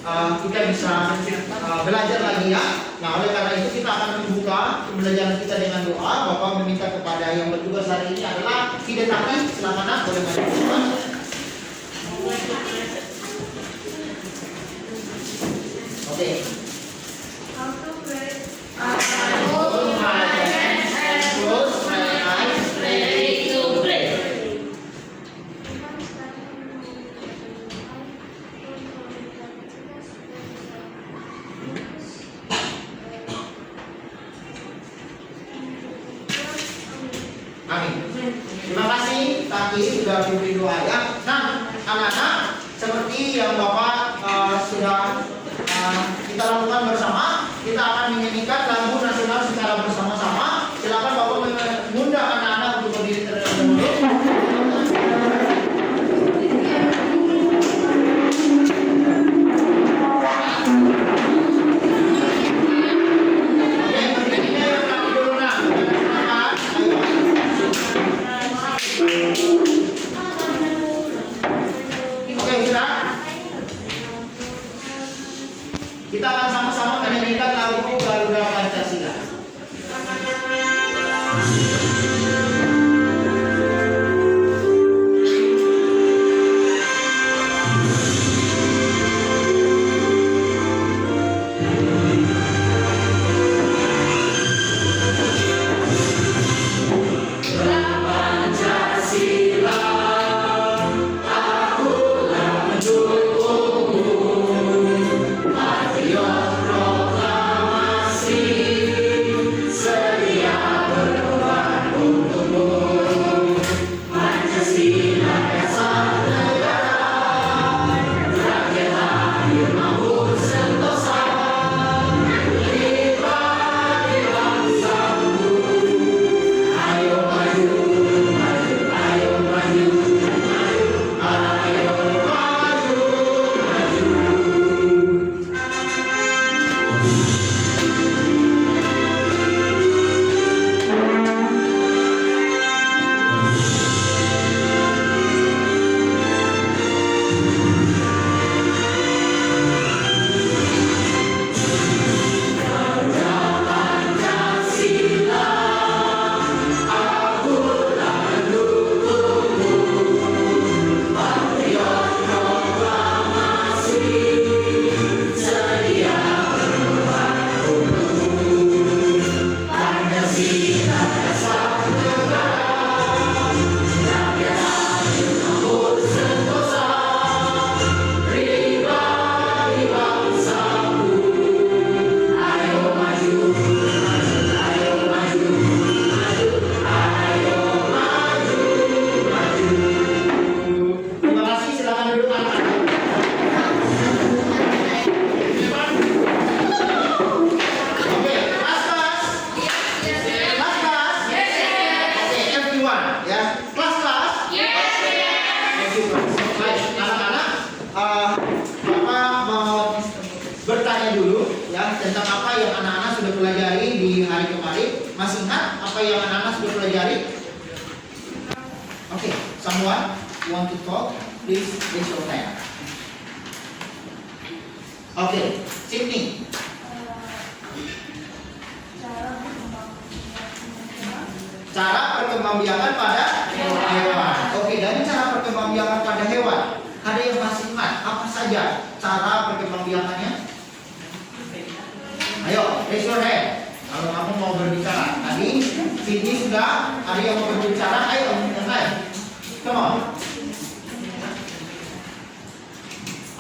kita bisa belajar lagi ya. Nah, oleh karena itu kita akan membuka pembelajaran kita dengan doa. Bapak meminta kepada yang bertugas hari ini adalah Tidak Tapi. Silakan nak, boleh maju. Oke. Amin. Terima kasih Taki sudah memberi doa ya. Nah, anak-anak, seperti yang Bapak sudah kita lakukan bersama, kita akan menyanyikan lagu nasional secara bersama-sama. Silakan Bapak mengundang anak-anak untuk berdiri terlebih dahulu. Kita akan sama-sama menyanyikan lagu Garuda Pancasila. Tentang apa yang anak-anak sudah pelajari di hari kemarin. Masih ingat apa yang anak-anak sudah pelajari? Oke, someone want to talk? Please raise your hand. Oke, Sydney. Cara perkembangbiakan pada hewan. Oke, dari cara perkembangbiakan pada hewan, ada yang masih ingat apa saja cara perkembangbiakannya? Ayo, raise your hand. Kalau kamu mau berbicara, tadi Sydney sudah ada yang mau berbicara. Ayo, yang lain. Come on.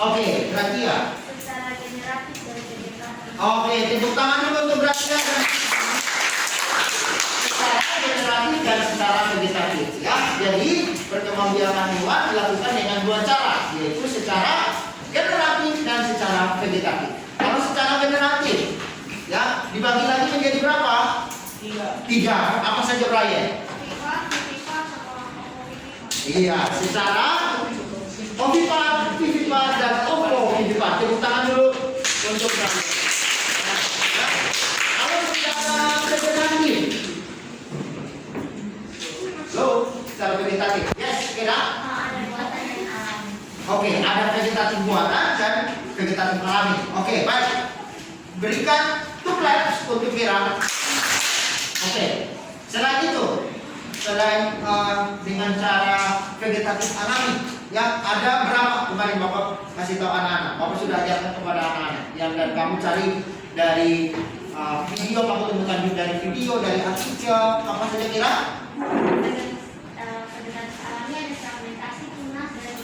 Oke, Gracia. Secara generatif dan vegetatif. Oke, tepuk tangan dulu untuk Gracia. Secara generatif dan secara vegetatif. Ya, jadi perkembangbiakan hewan dilakukan dengan dua cara, yaitu secara generatif dan secara vegetatif. Kalau secara generatif, ya, dibagi lagi menjadi berapa? Tiga. Apa saja, Brian? Iya, secara ovipat, vivipat, dan ovovivipat. Tepuk tangan dulu untuk Brian. Kalau secara vegetatif, secara vegetatif, yes, kira? Oke, ada vegetatif buatan dan vegetatif alami. Oke, baik. Berikan 2 claps untuk Mira. Oke. Selain itu, selain dengan cara vegetatif alami, yang ada berapa kemarin Bapak kasih tahu anak-anak? Bapak sudah ajarkan kepada anak-anak. Yang dan kamu cari dari video, kamu temukan dari video, dari artikel, apa saja kira? Vegetatif alami ada fragmentasi, tunas, dan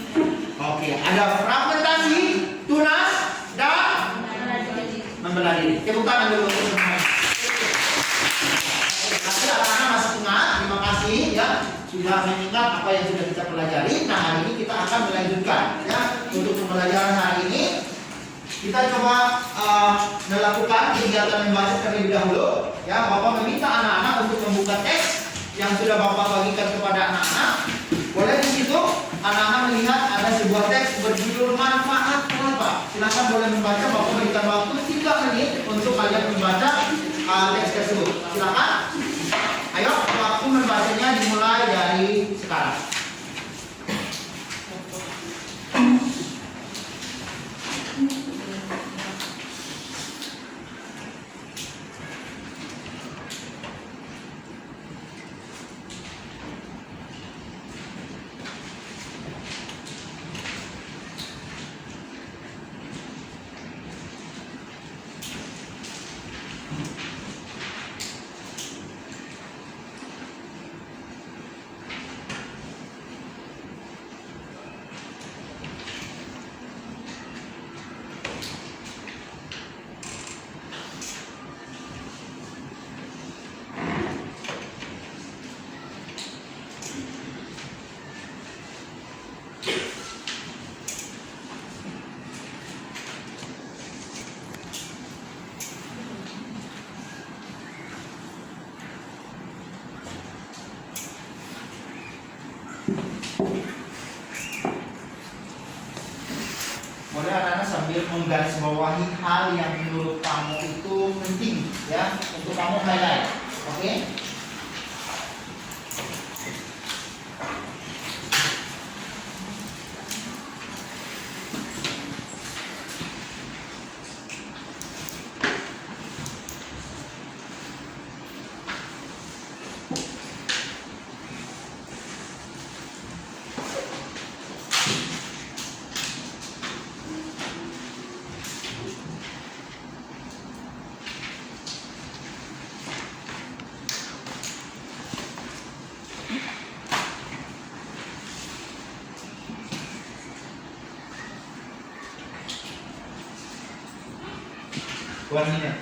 Oke, ada fragmentasi, tunas, dan membelah diri. Tepuk tangan dulu untuk semuanya. Nanti anak-anak masih ingat, terima kasih ya sudah mengingat apa yang sudah kita pelajari. Nah, hari ini kita akan melanjutkan ya. Untuk pembelajaran hari ini kita coba melakukan kegiatan membaca terlebih dahulu ya. Bapak meminta anak-anak untuk membuka teks yang sudah Bapak bagikan kepada anak-anak. Boleh di situ anak-anak melihat ada sebuah teks berjudul manfaat kelapa. Silakan boleh membaca. Bapak berikan waktu 3 menit untuk kalian membaca teks tersebut. Silakan. Ayo, waktu membacanya dimulai dari sekarang. Boleh anak-anak sambil menggarisbawahi hal yang menurut kamu itu penting ya untuk kamu highlight. Oke? Warnanya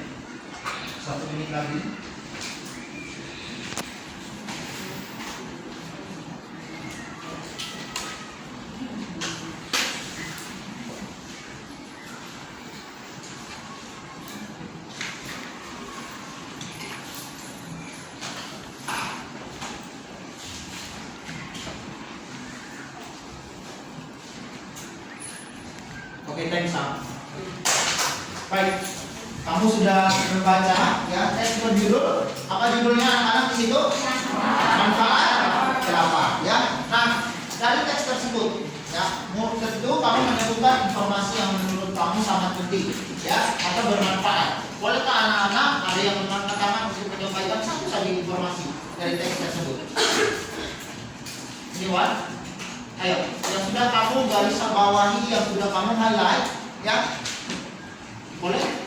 1 menit lagi. Oke, thanks Sam. Baik. Kamu sudah membaca ya teks berjudul apa judulnya anak-anak di situ? Manfaat kelapa ya. Nah, dari teks tersebut ya, tentu kamu menemukan informasi yang menurut kamu sangat penting ya atau bermanfaat. Bolehkah anak-anak ada yang mengatakan untuk menyampaikan satu saja informasi dari teks tersebut? Ini Wan. Ayo, yang sudah kamu garis bawahi, yang sudah kamu highlight ya. Boleh?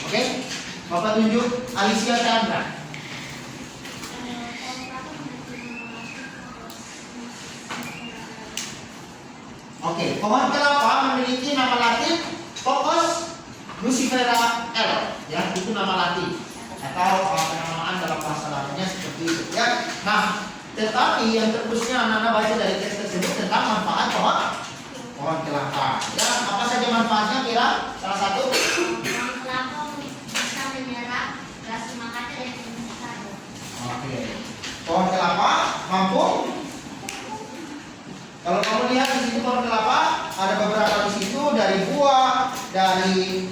Oke, Bapak tunjuk Alicia Chandra. Oke, pohon kelapa memiliki nama latin Cocos lucifera L. Ya, itu nama latin atau penamaan dalam bahasa lainnya seperti itu. Ya. Nah, tetapi yang terkhususnya anak-anak baca dari teks tersebut tentang manfaat pohon kelapa. Ya, apa saja manfaatnya kira? Salah satu. Oke. Pohon kelapa mampu. Kalau kamu lihat di situ pohon kelapa ada beberapa di situ dari buah, dari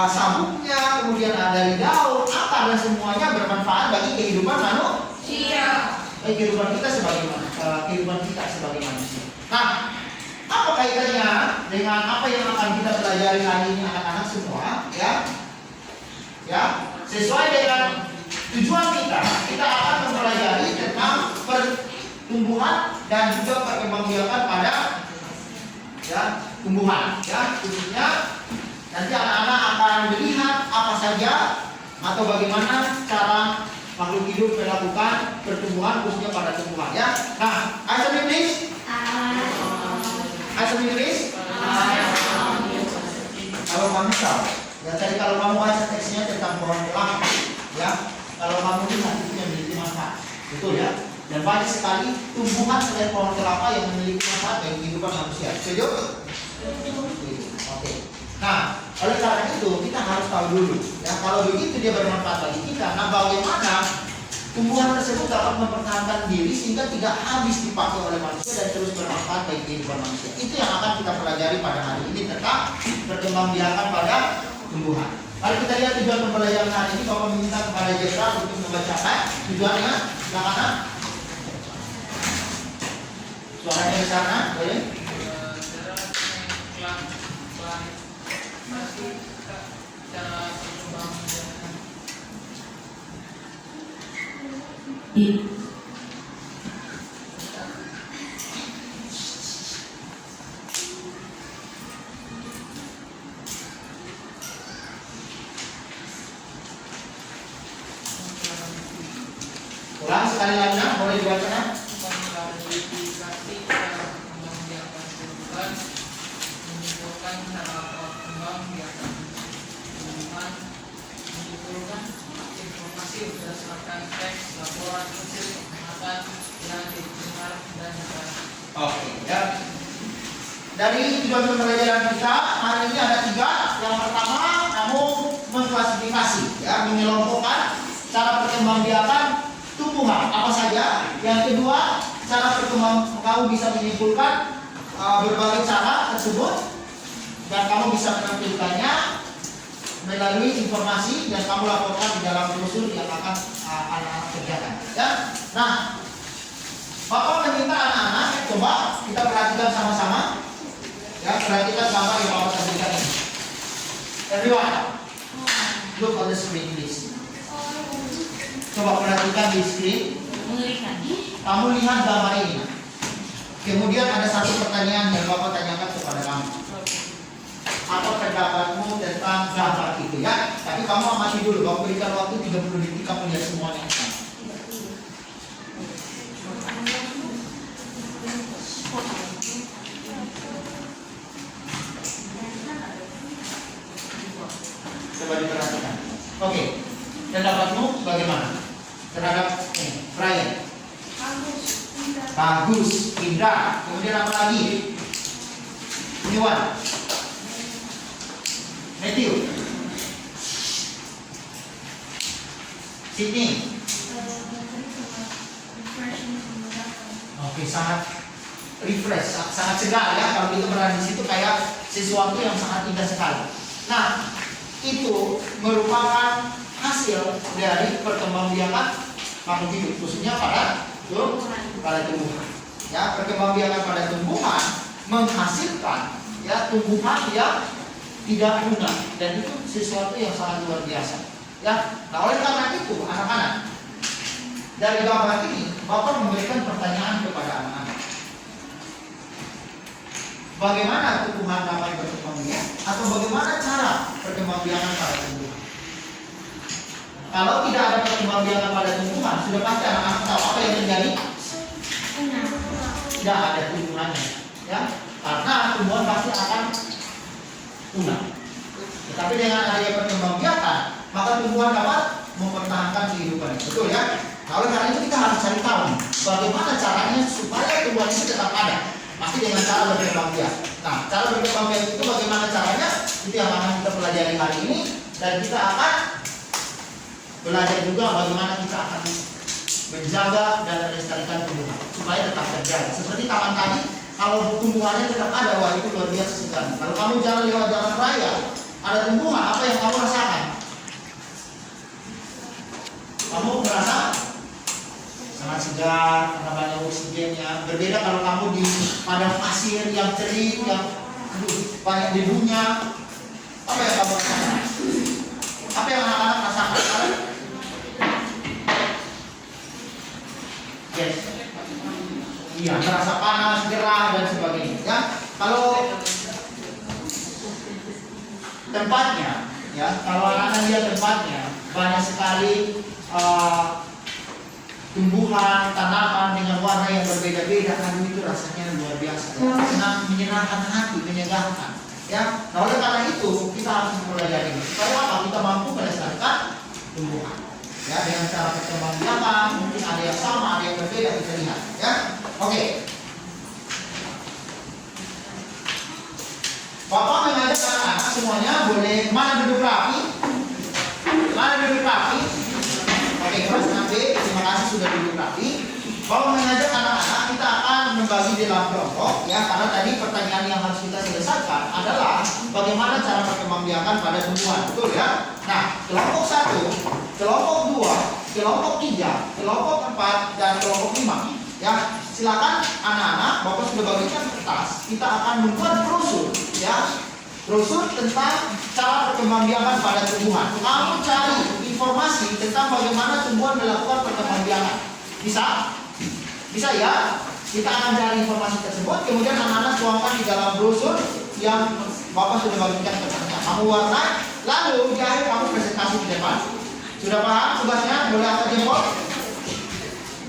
sabuknya, kemudian ada dari daun, akar dan semuanya bermanfaat bagi kehidupan manusia. Bagi kehidupan kita sebagaimana. kehidupan kita sebagai manusia. Nah, apa kaitannya dengan apa yang akan kita pelajari hari ini anak-anak semua? Ya, sesuai dengan tujuan kita akan mempelajari tentang pertumbuhan dan juga perkembangbiakan pada tumbuhan. Khususnya nanti anak-anak akan melihat apa saja atau bagaimana cara makhluk hidup melakukan pertumbuhan khususnya pada tumbuhan. Nah, answer me please. Answer me please. Kalau kamu tahu, tadi kalau kamu baca teksnya tentang pohon kelapa, kalau kamu lihat itu yang memiliki manfaat, betul ya? Dan banyak sekali tumbuhan selain pohon kelapa yang memiliki manfaat bagi kehidupan manusia. Setuju? Oke. Nah, oleh karena itu kita harus tahu dulu, kalau begitu dia bermanfaat bagi kita. Nah, bagaimana tumbuhan tersebut dapat mempertahankan diri sehingga tidak habis dipakai oleh manusia dan terus bermanfaat bagi kehidupan manusia. Itu yang akan kita pelajari pada hari ini tentang perkembangbiakan pada tumbuhan. Mari kita lihat tujuan pembelajaran hari ini. Bapak meminta kepada Jenderal untuk membacakan tujuannya. Silakan. Suaranya di sana, boleh? Ulang sekali lagi, boleh dibacakan? Menyimpulkan cara berkembang biakan tumbuhan, menyimpulkan informasi berdasarkan teks, laporan, hasil pengamatan yang didengar dan dibaca. Oke, ya. Dari tujuan pembelajaran kita hari ini ada 3. Yang pertama, kamu mengklasifikasi, mengelompokkan cara perkembangbiakan tumbuhan apa saja. Yang kedua, cara kamu bisa menyimpulkan berbagai cara tersebut dan kamu bisa menampilkannya melalui informasi yang kamu laporkan di dalam brosur yang akan anak-anak kerjakan. Nah, Bapak meminta anak-anak coba kita perhatikan sama-sama. Perhatikan gambar yang Bapak tampilkan ini. Everyone, look on the screen please. Coba perhatikan di screen. Kamu lihat gambar ini. Kemudian ada satu pertanyaan yang Bapak tanyakan kepada kamu. Apa pendapatmu tentang gambar itu Tapi kamu amati dulu. Bapak berikan waktu 30 detik kamu lihat semuanya. Coba diperhatikan. Oke. Pendapatmu bagaimana terhadap Brian? Bagus, indah. Kemudian apa lagi? Iwan, Matthew, Sydney. Oke, sangat refresh, sangat segar kalau kita berada di situ kayak sesuatu yang sangat indah sekali. Nah, itu merupakan hasil dari perkembangbiakan makhluk hidup, khususnya pada tumbuhan. Perkembangbiakan pada tumbuhan menghasilkan tumbuhan yang tidak punah dan itu sesuatu yang sangat luar biasa. Nah, oleh karena itu anak-anak, dari gambar ini Bapak memberikan pertanyaan kepada anak-anak. Bagaimana tumbuhan dapat berkembang biak atau bagaimana cara perkembangbiakan pada tumbuhan? Kalau tidak ada perkembangbiakan pada tumbuhan, sudah pasti anak-anak tahu apa yang terjadi. Tidak ada tumbuhannya, karena tumbuhan pasti akan punah. Tetapi dengan adanya perkembangbiakan, maka tumbuhan dapat mempertahankan kehidupan. Betul ya? Nah, oleh karena itu kita harus cari tahu bagaimana caranya supaya tumbuhan itu tetap ada. Pasti dengan cara berkembang biak. Nah, cara berkembang biak itu bagaimana caranya? Itu yang akan kita pelajari hari ini dan kita akan belajar juga bagaimana kita akan menjaga dan melestarikan tumbuhan supaya tetap terjaga. Seperti taman tadi, kalau tumbuhannya tetap ada, wah itu luar biasa sekali. Kalau kamu jalan lewat jalan raya, ada tumbuhan, apa yang kamu rasakan? Kamu merasa sangat sangat segar karena banyak oksigennya. Berbeda kalau kamu di padang pasir yang kering, yang banyak debunya. Apa yang kamu rasakan? Apa yang anak-anak rasakan? Yes. Iya, terasa panas, gerah dan sebagainya. Ya, kalau tempatnya, ya, kalau anak-anak lihat tempatnya banyak sekali tumbuhan, tanaman dengan warna yang berbeda-beda. Aduh, itu rasanya luar biasa. Ya. Senang, menyenangkan hati, menyegarkan. Ya, nah oleh karena itu kita harus mempelajari supaya apa? Kita mampu melestarikan tumbuhan. Ya, dengan cara perkembangbiakan, mungkin ada yang sama, ada yang berbeda, kita lihat. Ya, oke. Bapak mengajak anak-anak semuanya boleh mana duduk rapi, mana duduk rapi. Oke, kelas 6B, terima kasih sudah duduk rapi. Kalau mengajak anak-anak, kita akan membagi di dalam kelompok, ya, karena tadi pertanyaan yang harus kita selesaikan adalah bagaimana cara perkembangbiakan pada tumbuhan, betul ya? Nah, kelompok 1, kelompok 2, kelompok 3, kelompok 4, dan kelompok 5. Ya, silakan anak-anak, Bapak sudah bagikan kertas. Kita akan membuat brosur, ya, brosur tentang cara perkembangbiakan pada tumbuhan. Kamu cari informasi tentang bagaimana tumbuhan melakukan perkembangbiakan. Bisa? Bisa ya? Kita akan cari informasi tersebut, kemudian anak-anak tuangkan di dalam brosur yang Bapak sudah bagikan kertasnya. Kamu warna, lalu di akhir kamu presentasi di depan. Sudah paham tugasnya? Boleh angkat jempol?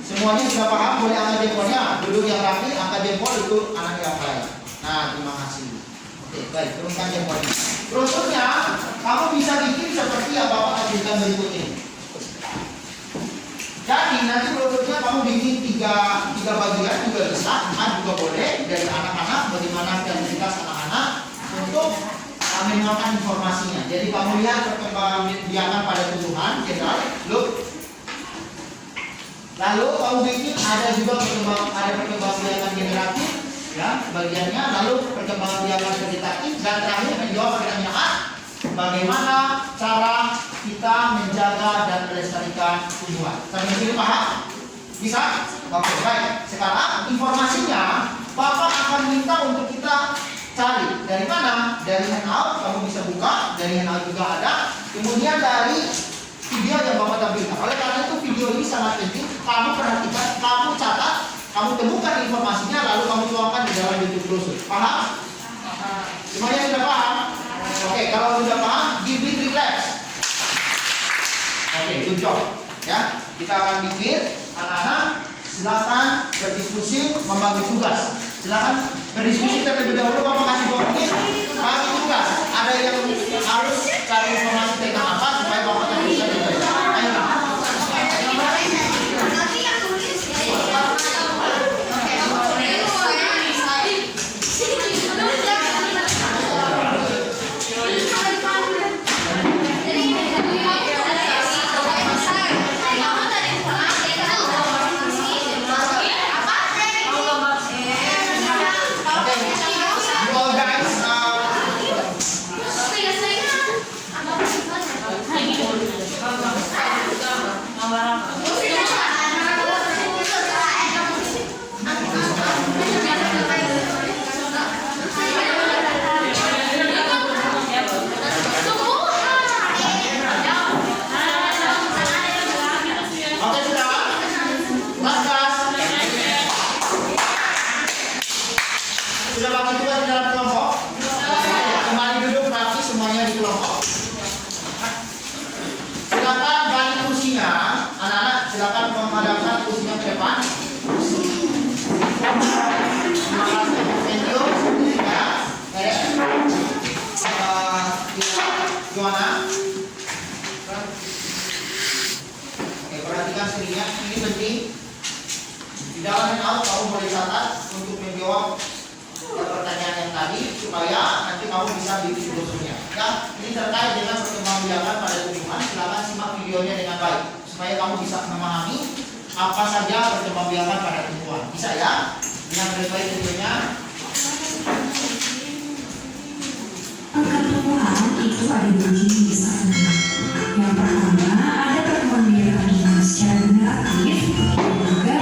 Semuanya sudah paham? Boleh angkat jempolnya? Duduk yang rapi, angkat jempol itu anak yang baik. Nah, terima kasih. Oke, baik, turunkan jempolnya. Brosurnya kamu bisa bikin seperti yang Bapak ajukan berikut ini. Jadi nanti brosurnya kamu bikin tiga bagian juga bisa, 4 juga boleh, dari anak-anak, bagaimana kreativitas anak-anak untuk mengenalkan informasinya. Jadi kamu lihat perkembangbiakan pada tumbuhan, general, look. Lalu kamu bikin ada juga perkembangbiakan generatif, ya, bagiannya, lalu perkembangbiakan vegetatif, dan terakhir menjawab pertanyaan bagaimana cara kita menjaga dan melestarikan tumbuhan. Sampai sini paham? Bisa? Oke, baik. Sekarang informasinya Bapak akan minta untuk kita cari dari mana? Dari handout, kamu bisa buka, dari handout juga ada. Kemudian dari video yang Bapak tampilkan. Oleh karena itu video ini sangat penting. Kamu perhatikan, kamu catat, kamu temukan informasinya, lalu kamu tuangkan di dalam YouTube brosur. Paham? Semuanya sudah paham? Oke, kalau sudah paham, give it relax. Oke, good job. Ya, kita akan bikin. Anak-anak, silakan berdiskusi, membagi tugas. Silakan berdiskusi terlebih dahulu. Bapak kasih 2 menit, bagi tugas. Ada yang harus cari informasi tentang apa supaya Bapak bisa dibaca. Ayo. Gimana? Oke, perhatikan screen-nya. Ini penting. Di dalam handout kamu boleh catat untuk menjawab pertanyaan yang tadi supaya nanti kamu bisa bikin brosurnya. Ya, ini terkait dengan perkembangbiakan pada tumbuhan. Silakan simak videonya dengan baik supaya kamu bisa memahami apa saja perkembangbiakan pada tumbuhan. Bisa ya? Dengan baik videonya. Perkembangan itu ada 2 jenis. Yang pertama ada perkembangan tumbuhan secara generatif, dan juga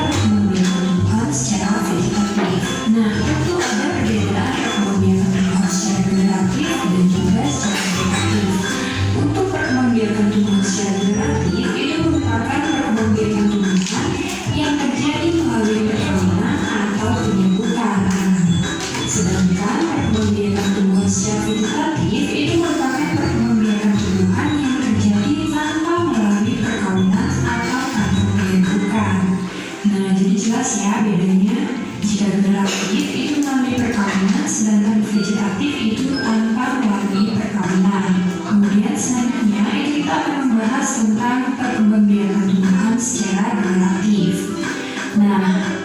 saja bedanya. Jika generatif itu melalui perkawinan, sedangkan vegetatif itu tanpa melalui perkawinan. Kemudian selanjutnya itu kita akan membahas tentang perkembangbiakan tumbuhan secara generatif. Nah,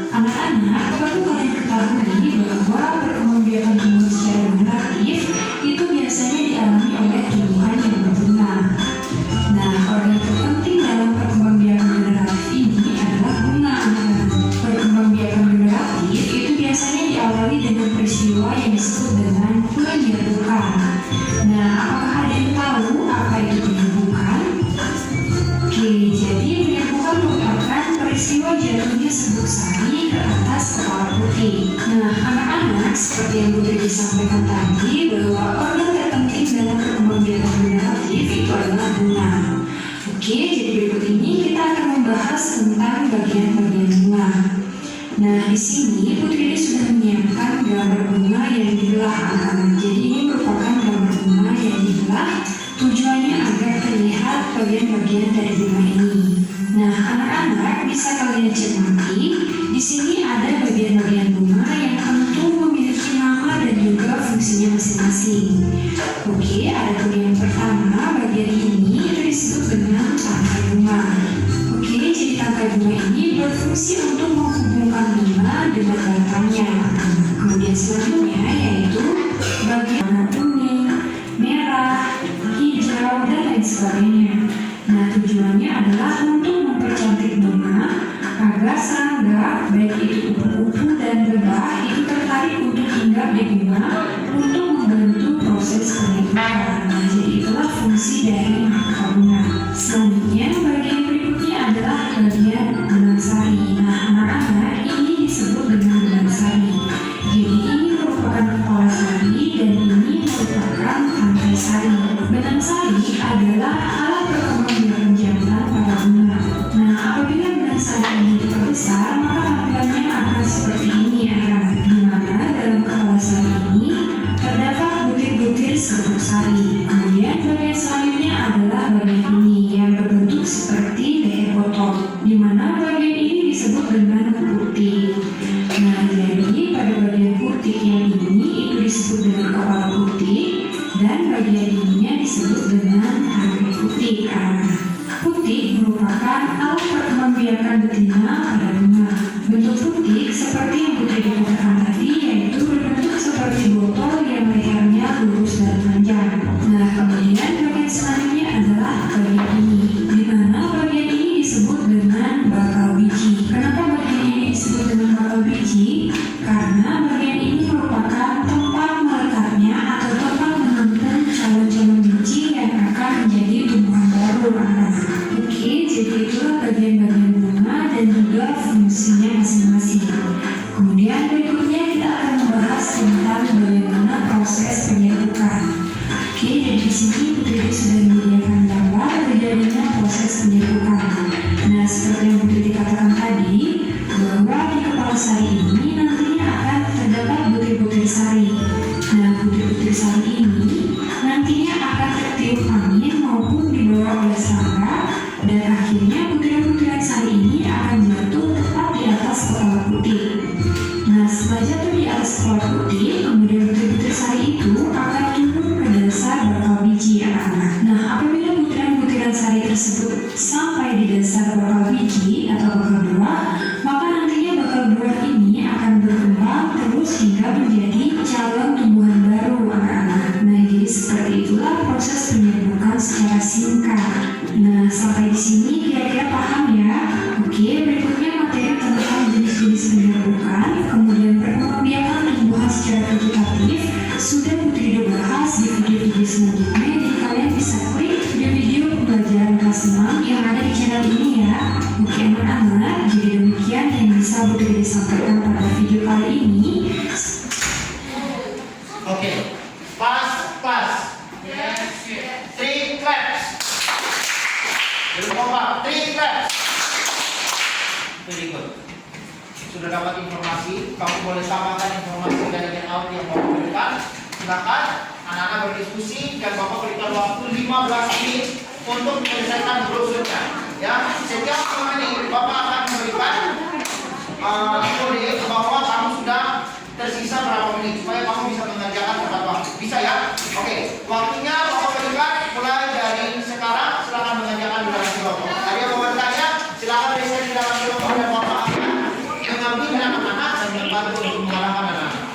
anak-anak, perlu kalian ketahui bahwa perkembangbiakan tumbuhan secara generatif itu biasanya dialami oleh tumbuhan yang berbunga. Nah, organ terpenting dalam perkembangbiakan generatif ini adalah bunga anak-anak. Perkembangbiakan generatif itu biasanya diawali dengan peristiwa yang disebut dengan penyerbukan. Nah, apakah ada yang tahu apa itu penyerbukan? Oke, jadi penyerbukan merupakan peristiwa jatuhnya serbuk sari ke atas kepala putih. Nah, anak-anak, seperti yang sudah disampaikan tadi, bahwa organ terpenting dalam perkembangbiakan generatif itu adalah bunga. Oke, jadi berikut ini kita akan membahas tentang bagian-bagian bunga. Nah, di sini Putri sudah menyiapkan gambar bunga yang dibelah anak-anak. Jadi ini merupakan gambar bunga yang dibelah, tujuannya agar terlihat bagian-bagian dari bunga ini. Nah, anak-anak bisa kalian cermati, di sini ada bagian-bagian bunga yang tentu memiliki nama dan juga fungsinya masing-masing. Oke, ada yang pertama, bagian ini itu disebut dengan tangkai bunga. Oke, jadi tangkai bunga ini berfungsi untuk menghubungkan bunga dengan batangnya. Kemudian selanjutnya yaitu bagian warna kuning, merah, hijau, dan lain sebagainya. Nah, tujuannya adalah untuk mempercantik bunga agar serangga, baik itu kupu-kupu dan lebah, itu tertarik untuk hinggap di bunga untuk membantu proses penyerbukan. Nah, jadi itulah fungsi dari mahkota bunga. Selanjutnya, bagian berikutnya adalah bagian benang sari. Nah, anak-anak, ini disebut dengan benang sari. Jadi ini merupakan kepala sari dan ini merupakan tangkai sari. Benang sari adalah alat perkembangbiakan jantan pada bunga. Nah, apabila benang sari ini diperbesar, maka tampilannya akan seperti ini ya. Di mana dalam kepala sari ini terdapat butir-butir serbuk sari. Kemudian bagian selanjutnya adalah bagian ini yang berbentuk seperti leher botol, di mana bagian ini disebut dengan putih. Nah, jadi pada bagian putih yang ini itu disebut dengan kepala putih, dan bagian ininya disebut dengan tangkai putih. Putih merupakan alat perkembangbiakan betina pada bunga. Bentuk putih seperti yang Putri dikatakan tadi, yaitu berbentuk seperti botol yang lehernya lurus dan panjang. Nah, kemudian bagian selanjutnya adalah bagian ini, di mana bagian ini disebut dengan bakal biji. Kenapa bagian ini disebut dengan bakal biji? Karena bagian ini merupakan tempat melekatnya atau tempat menanam calon-calon biji yang akan menjadi tumbuhan baru. Oke, jadi itulah bagian-bagian bunga dan juga fungsinya masing-masing. Kemudian berikutnya kita akan membahas tentang bagaimana proses penyerbukan. Oke, dari di sini Putri sudah menyediakan gambar terjadinya proses penyerbukan. Nah, seperti yang Putri dikatakan tadi, bahwa di kepala sari ini nantinya akan terdapat butir-butir sari. Nah, butir-butir sari ini nantinya akan tertiup angin maupun dibawa oleh serangga, dan akhirnya butiran-butiran sari ini akan jatuh tepat di atas kepala putih. Nah, setelah jatuh di atas kepala putih, kemudian butir-butir sari itu akan turun ke dasar bakal biji anak-anak. Nah, apabila butiran-butiran sari tersebut sampai di dasar bakal biji atau bakal buah, maka nantinya bakal buah ini akan berkembang terus hingga menjadi calon tumbuhan baru anak-anak. Nah, jadi seperti itulah proses penyerbukan secara singkat. Nah, sampai di sini kira-kira paham ya? Oke, berikutnya materi tentang jenis-jenis penyerbukan, kemudian perkembangbiakan tumbuhan secara vegetatif sudah Putri bahas di video-video selanjutnya. Jadi kalian bisa klik video-video pembelajaran kelas 6 yang ada di channel ini ya. Oke anak-anak, jadi demikian yang bisa Putri sampaikan pada video kali ini. Oke, pas. Yes, yes. 3 claps. Belum kompak, 3 claps. Very good. Sudah dapat informasi, kamu boleh tambahkan informasi dari layout yang mau berikan. Silakan anak-anak berdiskusi dan Bapak berikan waktu 15 menit untuk menyelesaikan brosurnya. Ya, setiap menit Bapak akan memberikan kode bahwa kamu sudah tersisa berapa menit supaya kamu bisa mengerjakan tepat waktu. Bisa ya? Oke, waktunya Bapak berikan mulai dari sekarang. Silakan mengerjakan di dalam kelompok. Ada yang mau bertanya? Silakan riset di dalam kelompok dan Bapak akan mengambil anak-anak dan membantu untuk mengarahkan anak-anak.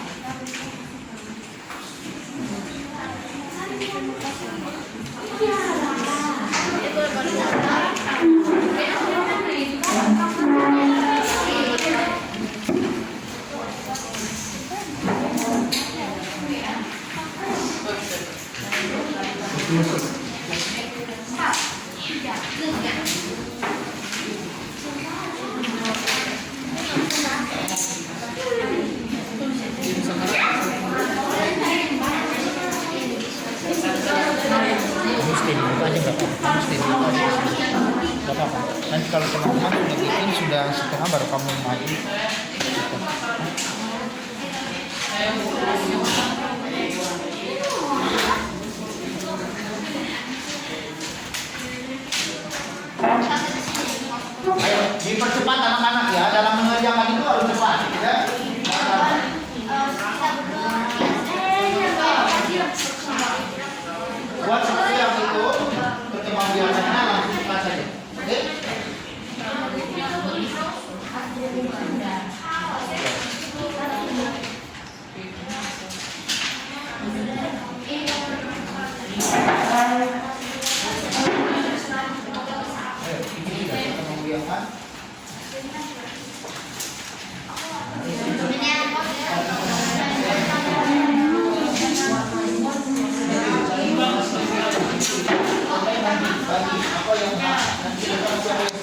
Nanti kalau teman-teman udah bikin sudah setengah baru kamu maju. Ayo dipercepat anak-anak ya, dalam mengerjakan itu harus cepat ya. Buat seperti yang itu pertemuan biasanya langsung cepat saja. Oke? Ayo, ini sudah pertemuan biasa. Bagi apa yang nanti kita siapa yang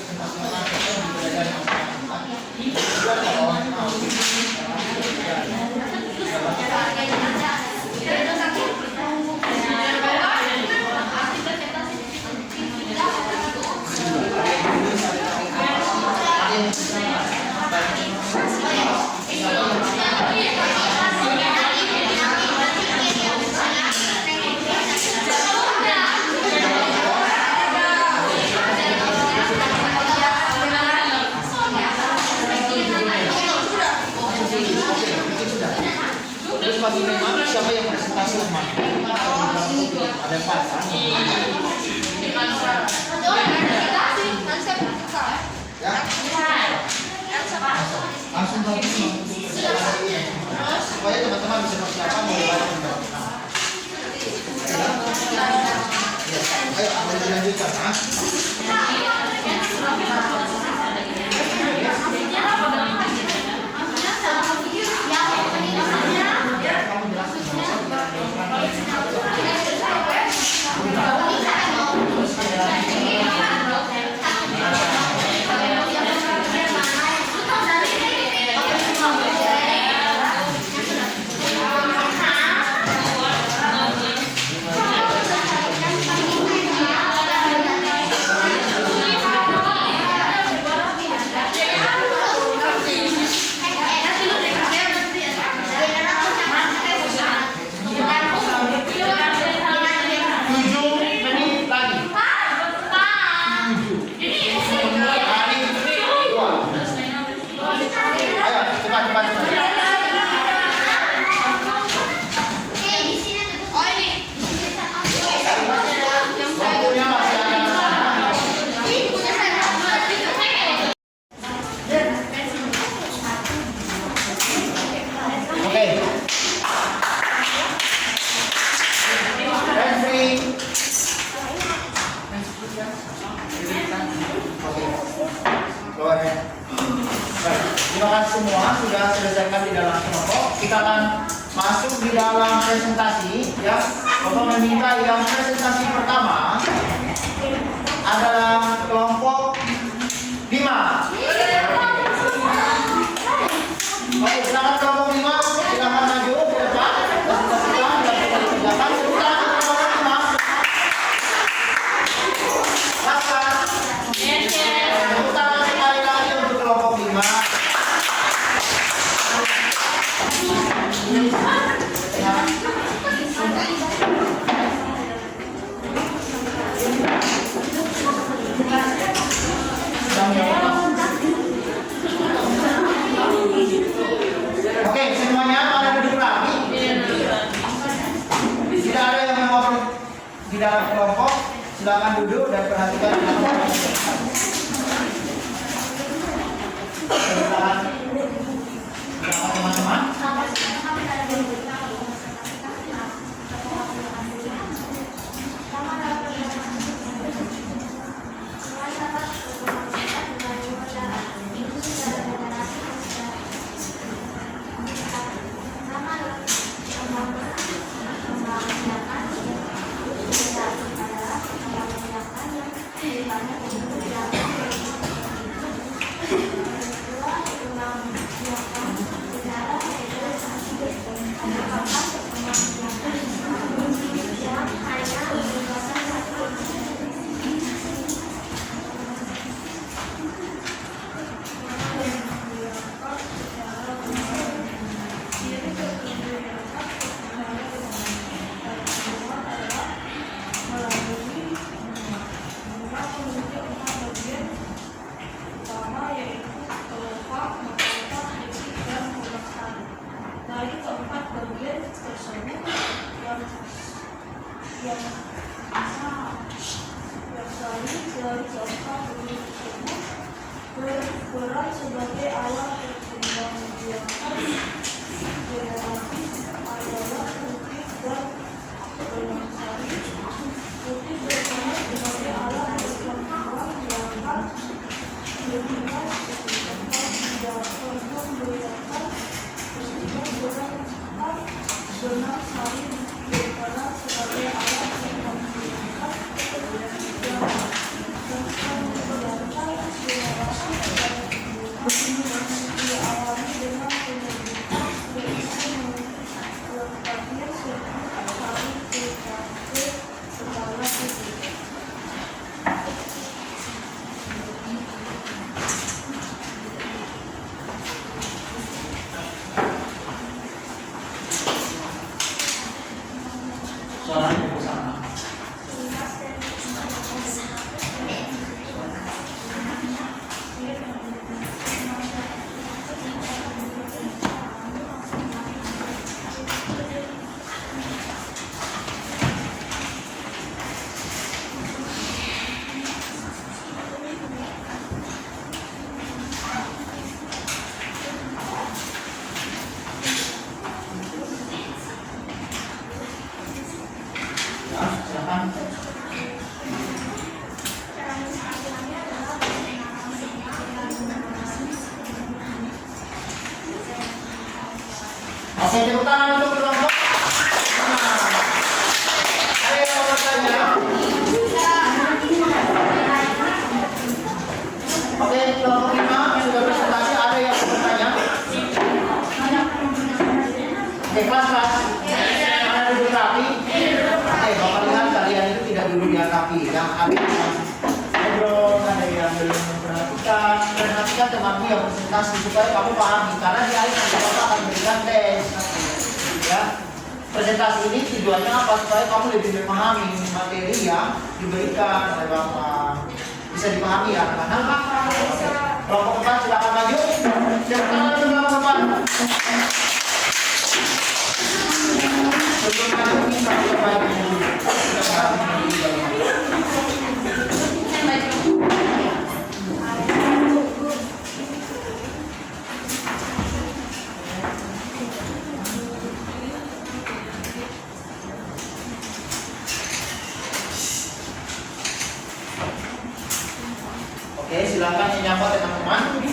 bagi memang siapa yang presentasi rumah ada pasang ya langsung supaya teman-teman bisa persiapan mulai ayo akan dilanjutkan Terima kasih semua sudah selesaikan di dalam kelompok. Kita akan masuk di dalam presentasi ya. Bapak meminta yang presentasi pertama adalah kelompok 5. Oke, silakan kelompok 5, silakan maju ke depan. Presentasikan dan kita kerjakan. Silakan kelompok 5. Silakan. Tepuk tangan sekali lagi untuk kelompok 5. dalam kelompok, silakan duduk dan perhatikan silakan teman-teman. Berat sebagai alat perkembangbiakan generatif adalah putih dan benang sari. Putih berperan sebagai alat perkembangbiakan sehingga kebijakan tidak perkembangbiakan sehingga benang sari berperan sebagai alat perkembangbiakan diawali dengan penyelidikan lengkapnya setiap kali TKP skala kecil. Suaranya bersama. Oke, tepuk tangan untuk kelompok. Ada yang mau bertanya? Oke, kelompok 5 yang sudah presentasi, ada yang mau bertanya? Oke, kelas. Mana duduk rapi? Oke, Bapak lihat kalian itu tidak duduk di rapi. Yang habis ngobrol, ada yang belum perhatikan temanmu yang presentasi supaya kamu pahami. Karena di akhir nanti Bapak akan berikan tes. Ya, presentasi ini tujuannya apa? Supaya kamu lebih memahami materi yang diberikan oleh Bapak. Bisa dipahami ya, anak-anak? Kelompok 4 silakan maju. Tepuk tangan untuk kelompok 4. Sebelum maju minta terbaik dulu. Oke, silakan menyapa teman-teman.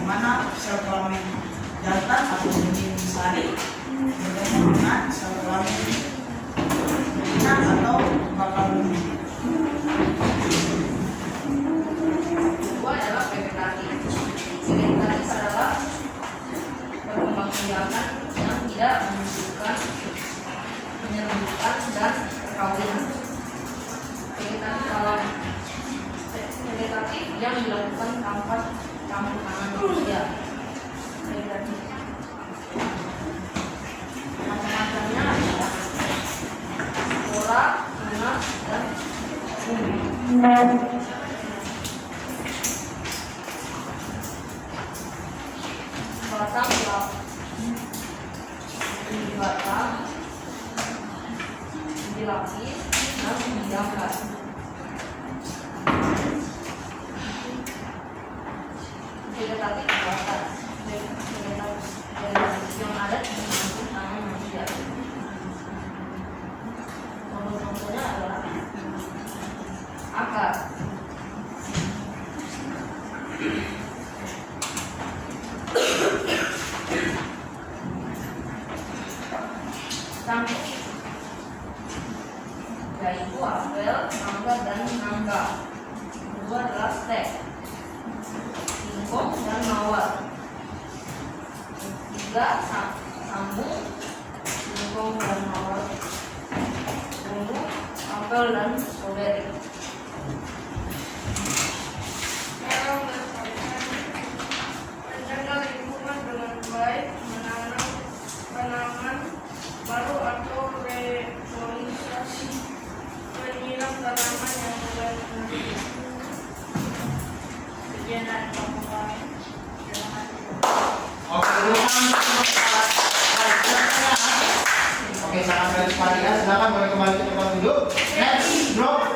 Dimana sel kelamin jantan atau jenis sari bergabung dengan sel kelamin betina atau bakal bumi. Kedua adalah vegetatif. Vegetatif adalah perkembangbiakan yang aktif yang dilakukan tanpa campur tangan manusia. Macam-macamnya adalah ora, tunas, dan bumi. Batang dilapis dan didiamkan. Vegetatif terbatas. Vegetatif yang ada di campur tangan manusia. Contoh-contohnya adalah akar, cangkok, yaitu apel, mangga, dan nangka. Kedua adalah stek, singkong, dan mawar. Tiga sambung, singkong, dan mawar. Ungu, apel, dan stroberi. Dalam melestarikan menjaga lingkungan dengan baik, menanam tanaman baru atau repollinasi, menyiram tanaman yang mulai menanam. Kegiatan pembuatan Oke, sangat baik sekali ya. Silakan boleh kembali ke tempat duduk. Next grup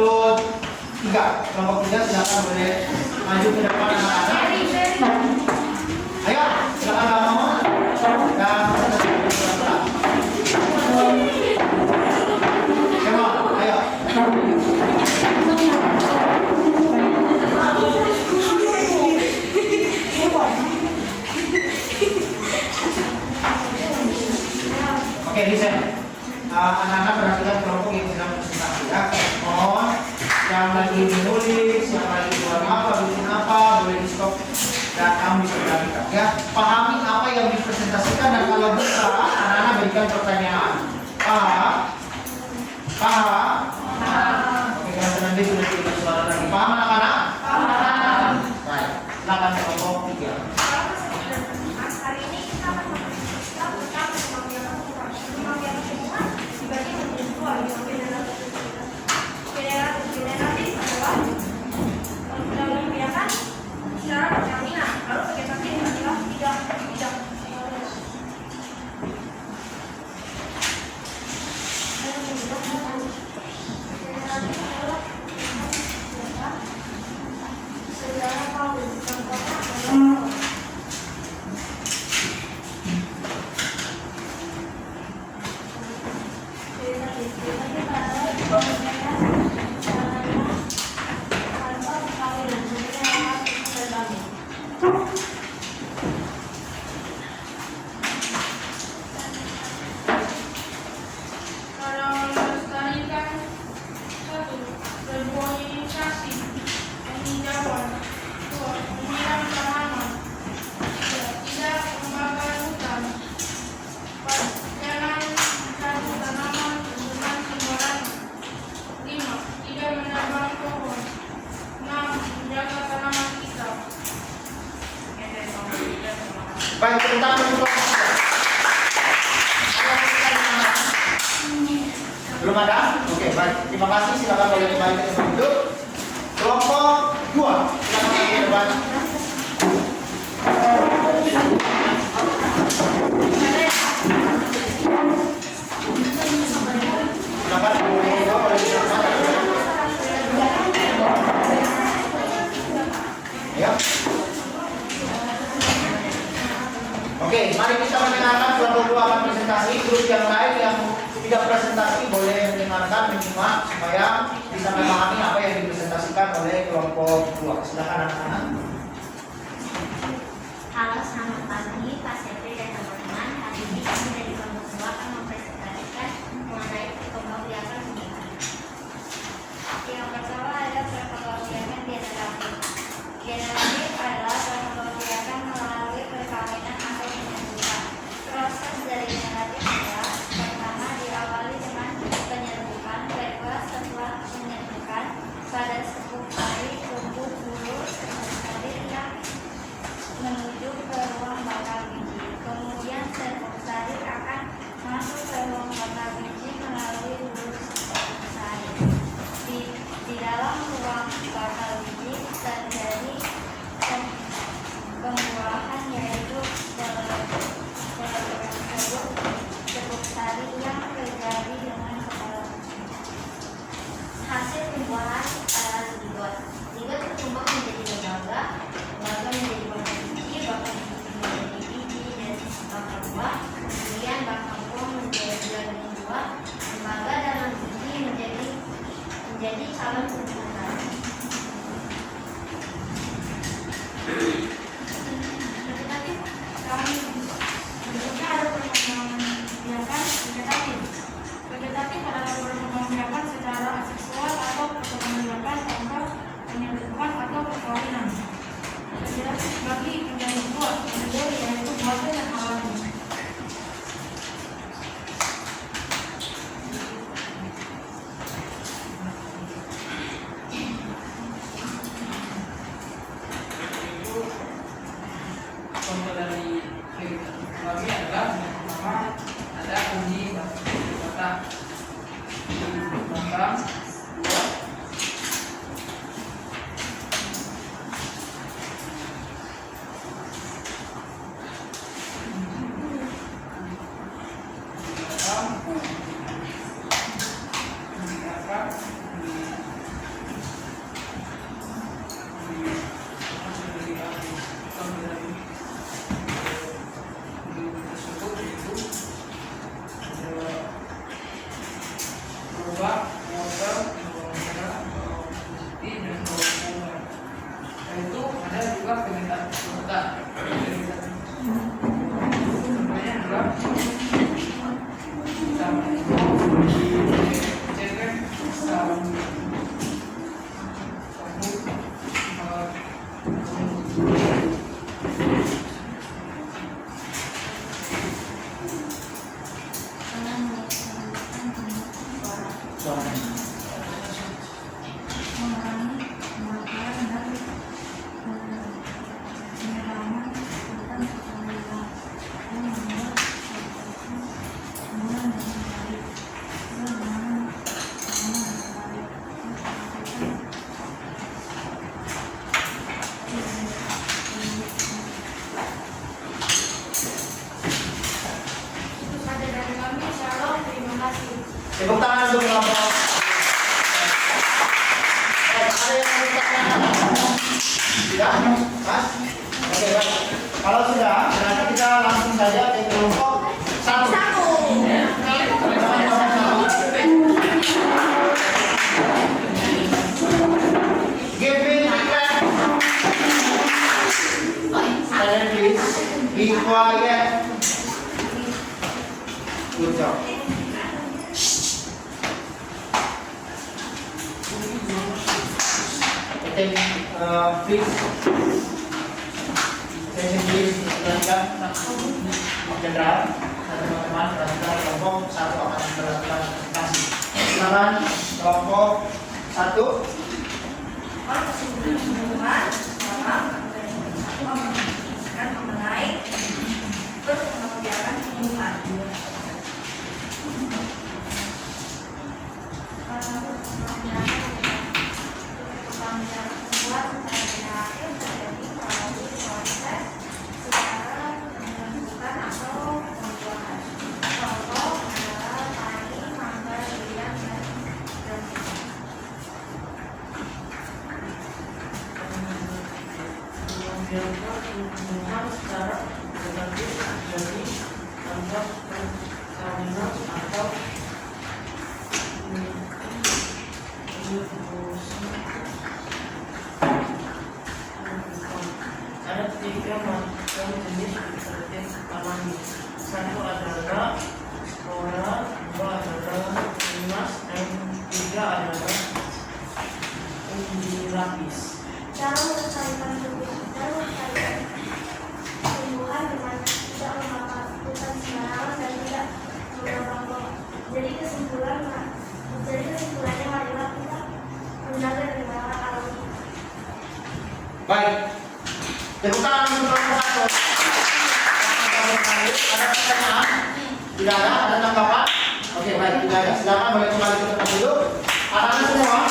grup 3, kelompok 3 silakan boleh maju ke depan anak-anak. Ayo, silakan kamu dan come on, ayo. Oke, listen. Anak-anak perhatikan kelompok yang sedang presentasi ya. Mohon yang lagi menulis, yang lagi buat apa, bikin apa, boleh di stop dan kamu bisa berlanjutkan ya. Pahami apa yang dipresentasikan dan kalau bisa anak-anak berikan pertanyaan. Paham? Paham? Oke, karena nanti sudah tidak suara lagi. Paham anak-anak? Paham. Baik, silakan kelompok 3. hari ini kita akan membahas tentang kemampuan lingkungan dibagi menjadi dua, yang generatif adalah dalam membiarkan secara berjaminan, lalu vegetatif adalah tidak. Secara kawin, contohnya adalah kalau melestarikan satu, repollinisasi, penghijauan, dua, menyiram tanaman, tiga, tidak membakar hutan, empat, jangan mencabut tanaman dengan sembarangan, lima, tidak menebang pohon, enam, menjaga tanaman kita. Baik, sebentar untuk belum ada? Oke, baik. Terima kasih. Silakan boleh kembali ke tempat duduk. Kelompok 2, silakan ke depan. Silakan boleh ke depan. Ya. Oke, mari kita mendengarkan kelompok 2 akan presentasi. Grup yang lain yang tidak presentasi boleh mendengarkan, menyimak supaya bisa memahami apa yang dipresentasikan oleh kelompok 2. Silakan anak-anak. Halo, selamat pagi Pak Setri dan teman-teman. Hari ini kami dari kelompok 2 akan mempresentasikan mengenai pengembangan pendidikan. Yang pertama ada pengembangan generatif. Generatif adalah pengembangan melalui perkawinan atau penyerbukan. Proses dari generatif adalah pertama diawali dengan penyerbukan, kedua setelah penyerbukan pada 10 hari bagi menjadi buah menjadi yaitu buahnya yang alami. Contoh dari bagi adalah yang pertama ada kunci kata belakang dua itu ada juga permintaan kuota. Contohnya adalah cekek mengurangi kematian dan penyeraman tentang kepemilikan dan membuat kemudian dan kembali Itu saja dari kami. Shalom, terima kasih. Tepuk tangan untuk kelompok. Ada yang mau ditanyakan? Tidak? Mas? Oke, baik. Kalau sudah, berarti kita langsung saja ke kelompok 1. Give me a clap. Silent please. Be quiet. Good job. Please, attention please, silakan Jenderal dan teman-teman perhatikan kelompok 1 akan melakukan presentasi. Silakan kelompok 1. Kalau kesimpulan dalam satu akan mengenai perkembangan lingkungan. Hubungan secara negatif terjadi tanpa perkawinan atau ada 3 macam jenis hipertensi alami. 1 adalah oral, 2 adalah limas, dan 3 adalah uji lapis. Cara melestarikan tumbuhan dengan tidak memakan hutan sembarangan dan tidak menambang bawah. Jadi kesimpulannya marilah kita menjaga kebenaran alam. Baik. Tepuk tangan untuk kelompok 1. Ada pertanyaan? Tidak ada? Ada tanggapan? Oke, baik. Tidak ada. Silakan boleh kembali ke tempat duduk. Anak-anak semua.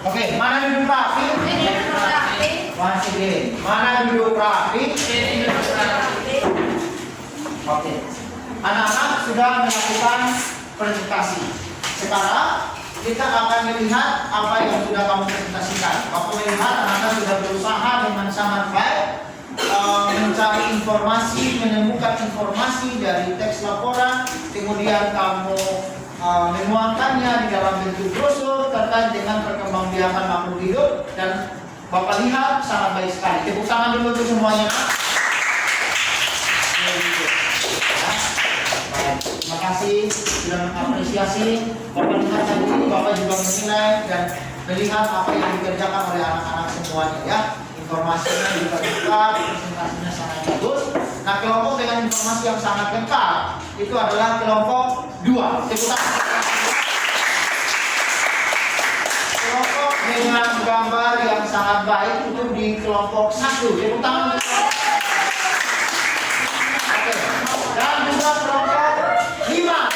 Oke, mana duduk rapi? Once again, mana duduk rapi? Oke, anak-anak sudah melakukan presentasi. Sekarang kita akan melihat apa yang sudah kamu presentasikan. Kamu melihat anak-anak sudah berusaha dengan sangat baik mencari informasi, menemukan informasi dari teks laporan, kemudian kamu menuangkannya di dalam bentuk brosur terkait dengan perkembangbiakan makhluk hidup, dan Bapak lihat sangat baik sekali. Tepuk tangan dulu untuk semuanya. Baik, terima kasih sudah mengapresiasi. Bapak lihat tadi, Bapak juga menilai dan melihat apa yang dikerjakan oleh anak-anak semuanya ya. Informasinya juga lengkap, presentasinya sangat bagus. Nah, kelompok dengan informasi yang sangat lengkap itu adalah kelompok 2. Kelompok dengan gambar yang sangat baik itu di kelompok 1. Tepuk tangan. Oke. Dan juga kelompok 5.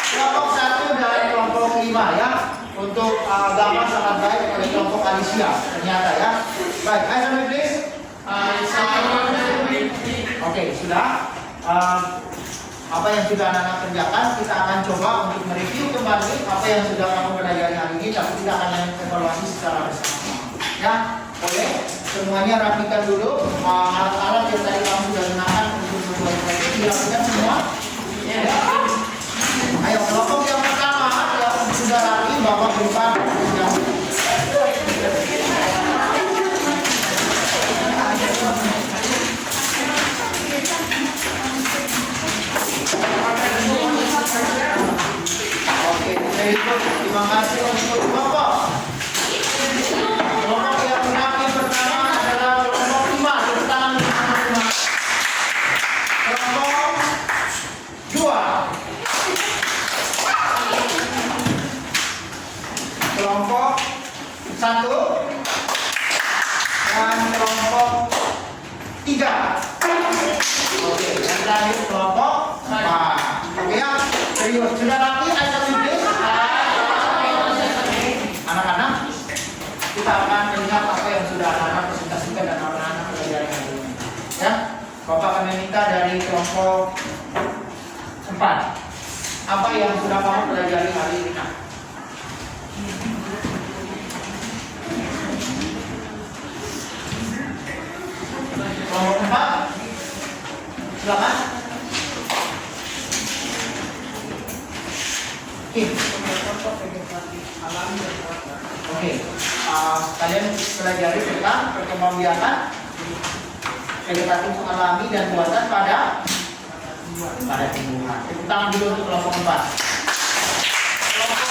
Kelompok 1 dan kelompok 5 ya. Untuk gambar sangat baik oleh kelompok Alicia ternyata ya. Baik, ayo please. Oke, sudah. Apa yang sudah anak-anak kerjakan, kita akan coba untuk mereview kembali apa yang sudah kamu pelajari hari ini, tapi kita akan evaluasi secara bersama. Ya, boleh. Semuanya rapikan dulu alat-alat yang tadi kamu sudah gunakan untuk membuat review. Dirapikan semua. Ya. Ayo, kelompok yang pertama yang sudah rapi, Bapak berikan yang Oke, terima kasih untuk Bapak. Kelompok yang rapi pertama adalah kelompok 5. Tepuk tangan untuk kelompok 2. Kelompok 1 dan kelompok 3. Oke, yang terakhir kelompok 4. Oke ya, serius. Sudah rapi? Anak-anak, kita akan melihat apa yang sudah anak-anak presentasikan dan anak-anak pelajari hari ini. Ya, Bapak akan meminta dari kelompok 4. Apa yang sudah kamu pelajari hari ini? Kelompok 4, silakan. Oke, kalian pelajari tentang perkembangbiakan vegetatif alami dan buatan pada tumbuhan. Tepuk tangan dulu untuk kelompok 4. Kelompok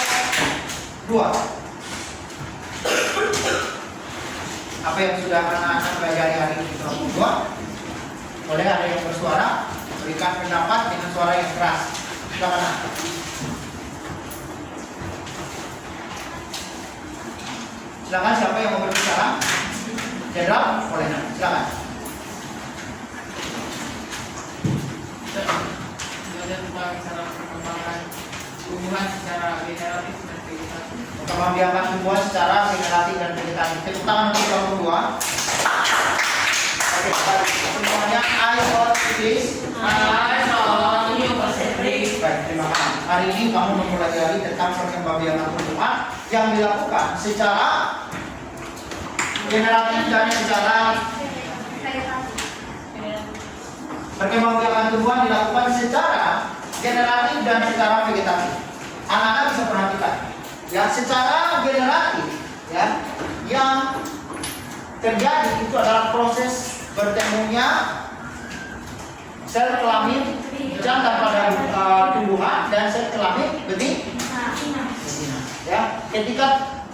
2. Apa yang sudah anak-anak pelajari hari ini di kelompok 2? Boleh ada yang bersuara, berikan pendapat dengan suara yang keras. Silakan. Silakan, siapa yang mau berbicara? Jenderal, boleh. Silakan. Belajar tentang cara perkembangan tumbuhan secara generatif dan vegetatif. Perkembangbiakan tumbuhan secara generatif dan vegetatif. Tepuk tangan untuk kelompok 2. Oke, baik. Semuanya I or please. Baik, terima kasih. Hari ini kamu mempelajari tentang perkembangbiakan tumbuhan yang dilakukan secara generatif dan secara perkembangbiakan tumbuhan dilakukan secara generatif dan secara vegetatif. Anak-anak bisa perhatikan, ya, secara generatif, ya, yang terjadi itu adalah proses bertemunya sel kelamin jantan pada tumbuhan dan sel kelamin betina. Ya, ketika